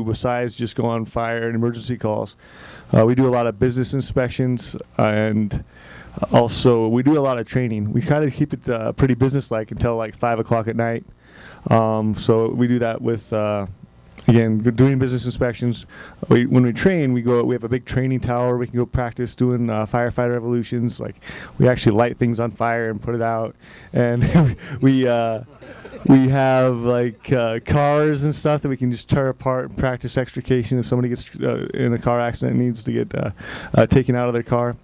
besides just go on fire and emergency calls. We do a lot of business inspections, and also we do a lot of training. We kind of keep it pretty business-like until like 5 o'clock at night. So we do that with, again, doing business inspections. When we train, we have a big training tower. We can go practice doing firefighter evolutions. Like, we actually light things on fire and put it out. And we have like cars and stuff that we can just tear apart and practice extrication if somebody gets in a car accident and needs to get taken out of their car.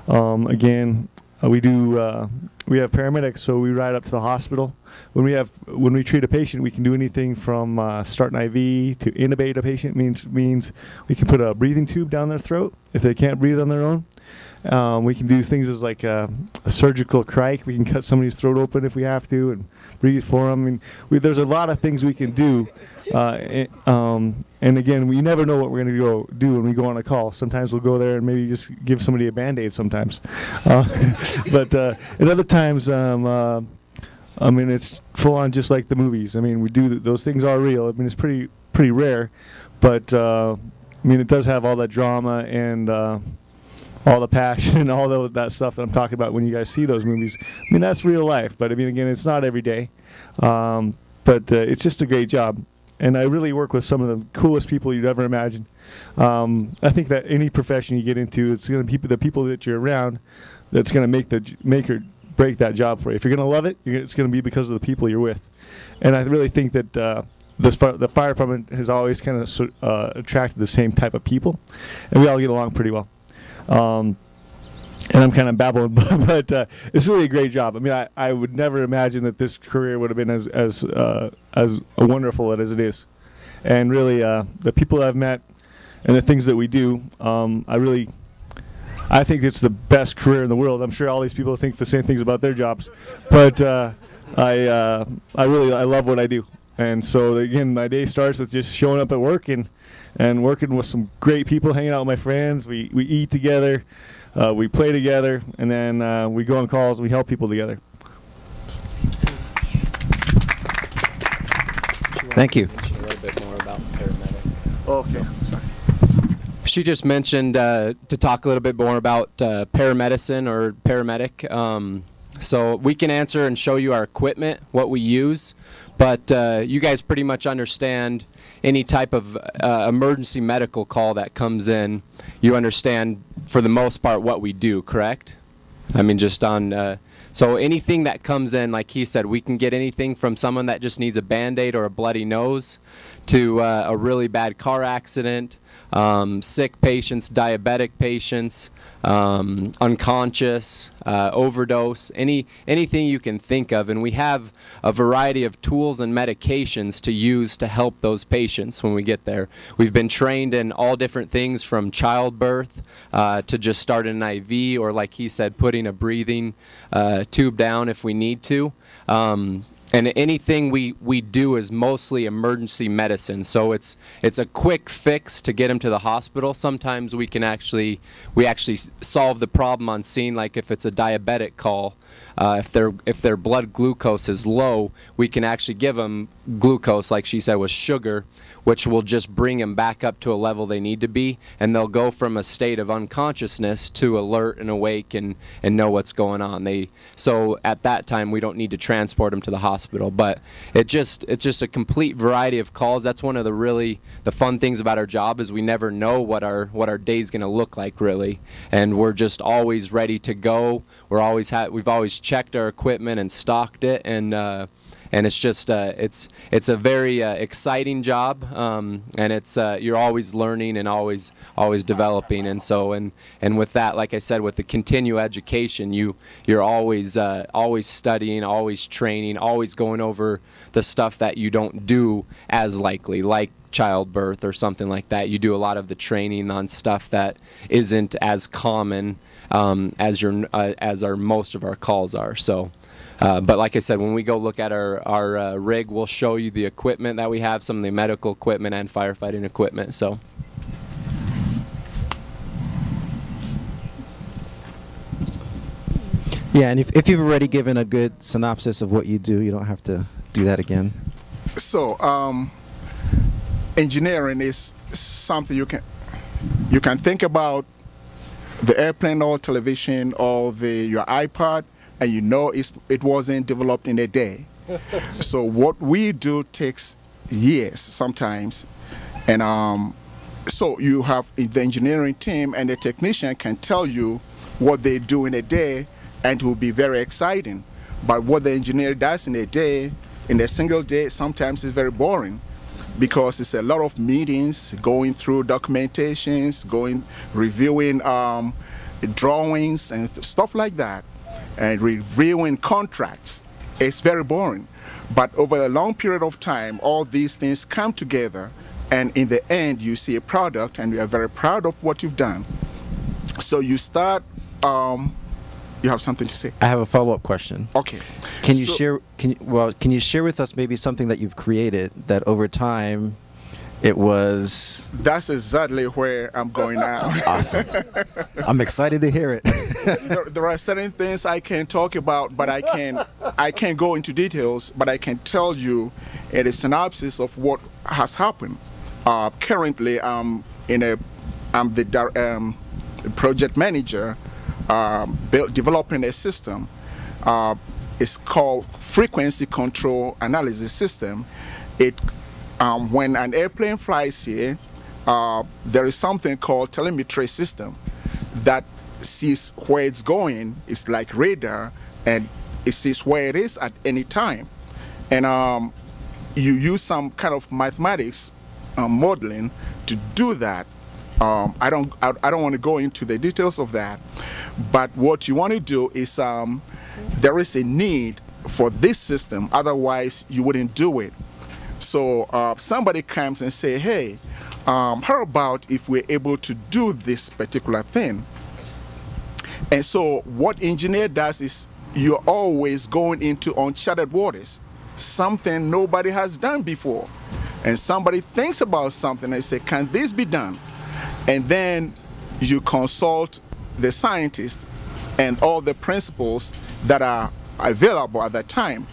Again, we have paramedics, so we ride up to the hospital. When we treat a patient, we can do anything from start an IV to intubate a patient. Means we can put a breathing tube down their throat if they can't breathe on their own. We can do things as like a surgical crike. We can cut somebody's throat open if we have to and breathe for them. I mean, there's a lot of things we can do. And again, we never know what we're going to go do when we go on a call. Sometimes we'll go there and maybe just give somebody a Band-Aid sometimes. But at other times, I mean, it's full on just like the movies. I mean, those things are real. I mean, it's pretty rare. But, I mean, it does have all that drama and all the passion and all that stuff that I'm talking about when you guys see those movies. I mean, that's real life. But, I mean, again, it's not every day. But it's just a great job. And I really work with some of the coolest people you'd ever imagine. I think that any profession you get into, it's going to be the people that you're around that's going to make or break that job for you. If you're going to love it, it's going to be because of the people you're with. And I really think that the fire department has always kind of attracted the same type of people, and we all get along pretty well. And I'm kind of babbling, but it's really a great job. I mean, I would never imagine that this career would have been as wonderful as it is. And really, the people I've met and the things that we do, I think it's the best career in the world. I'm sure all these people think the same things about their jobs, but I love what I do. And so again, my day starts with just showing up at work and working with some great people, hanging out with my friends. We eat together. We play together, and then we go on calls and we help people together. Thank you. A little bit more about paramedic. Oh, okay. Sorry. She just mentioned to talk a little bit more about paramedicine or paramedic. So we can answer and show you our equipment, what we use, but you guys pretty much understand any type of emergency medical call that comes in. You understand, for the most part, what we do, correct? I mean, just on, so anything that comes in, like he said, we can get anything from someone that just needs a Band-Aid or a bloody nose to a really bad car accident, sick patients, diabetic patients, unconscious, overdose, anything you can think of. And we have a variety of tools and medications to use to help those patients when we get there. We've been trained in all different things from childbirth to just starting an IV, or like he said, putting a breathing tube down if we need to. And anything we do is mostly emergency medicine, so it's a quick fix to get them to the hospital. Sometimes we actually solve the problem on scene, like if it's a diabetic call. If their blood glucose is low, we can actually give them glucose, like she said, with sugar, which will just bring them back up to a level they need to be, and they'll go from a state of unconsciousness to alert and awake and know what's going on. So at that time, we don't need to transport them to the hospital. But it's just a complete variety of calls. That's one of the fun things about our job, is we never know what our day's going to look like, really, and we're just always ready to go. We've always checked our equipment and stocked it, and it's just it's a very exciting job, and it's you're always learning and always developing. And so and with that, like I said, with the continual education, you're always studying, always training, always going over the stuff that you don't do as likely, like childbirth or something like that. You do a lot of the training on stuff that isn't as common as most of our calls are. So. But like I said, when we go look at our rig, we'll show you the equipment that we have, some of the medical equipment and firefighting equipment. So. Yeah, and if you've already given a good synopsis of what you do, you don't have to do that again. So, engineering is something you can think about the airplane or television or your iPod, and you know it wasn't developed in a day. So what we do takes years sometimes, and so you have the engineering team and the technician can tell you what they do in a day, and it will be very exciting. But what the engineer does in a day, in a single day, sometimes is very boring, because it's a lot of meetings, going through documentations, reviewing drawings and stuff like that, and reviewing contracts. It's very boring. But over a long period of time, all these things come together, and in the end, you see a product, and you are very proud of what you've done. So you start. You have something to say? I have a follow-up question. Okay. Can you share? Can you share with us maybe something that you've created that over time it was? That's exactly where I'm going now. Awesome. I'm excited to hear it. There are certain things I can't talk about, but I can't go into details, but I can tell you a synopsis of what has happened. Currently, I'm the project manager developing a system. It's called frequency control analysis system. When an airplane flies here, there is something called telemetry system that sees where it's going. It's like radar, and it sees where it is at any time. And you use some kind of mathematics modeling to do that. I don't want to go into the details of that, but what you want to do is there is a need for this system, otherwise you wouldn't do it. So somebody comes and say, hey, how about if we're able to do this particular thing? And so what engineer does is you're always going into uncharted waters, something nobody has done before. And somebody thinks about something and say, can this be done? And then you consult the scientists and all the principles that are available at that time,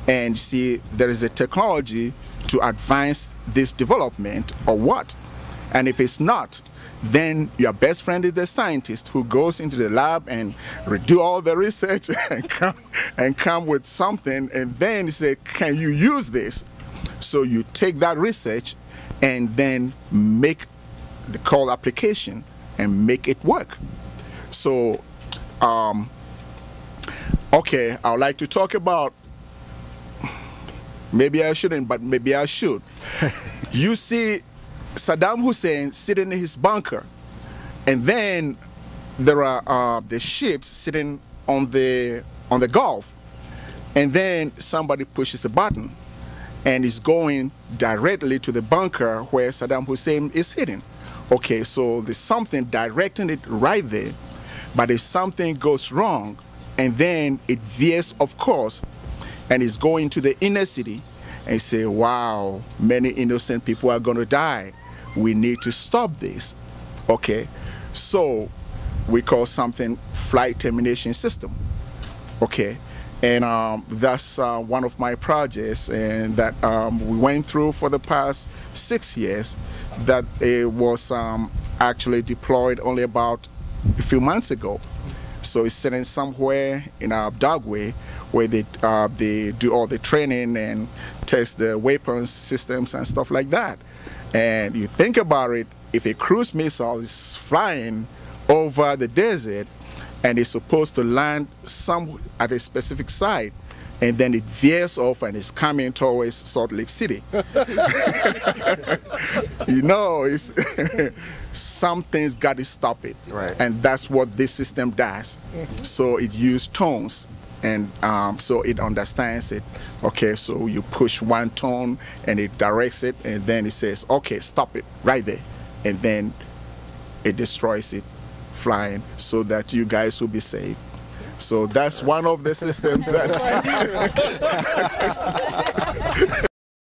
and see there is a technology to advance this development or what. And if it's not, then your best friend is the scientist who goes into the lab and do all the research and come with something, and then say, can you use this? So you take that research and then make the call application and make it work. So okay, I would like to talk about, maybe I shouldn't, but maybe I should. You see Saddam Hussein sitting in his bunker, and then there are the ships sitting on the Gulf, and then somebody pushes a button and is going directly to the bunker where Saddam Hussein is hidden. Okay, so there's something directing it right there, but if something goes wrong, and then it veers off course and is going to the inner city, and say, wow, many innocent people are going to die. We need to stop this. Okay, so we call something flight termination system. Okay, and that's one of my projects, and that we went through for the past 6 years. That it was actually deployed only about a few months ago. So it's sitting somewhere in our dogway where they do all the training and test the weapons systems and stuff like that. And you think about it, if a cruise missile is flying over the desert and is supposed to land at a specific site, and then it veers off and is coming towards Salt Lake City. You know, something's got to stop it. Right. And that's what this system does. So it uses tones, and so it understands it. Okay, so you push one tone and it directs it, and then it says, okay, stop it right there. And then it destroys it flying so that you guys will be safe. So that's one of the systems that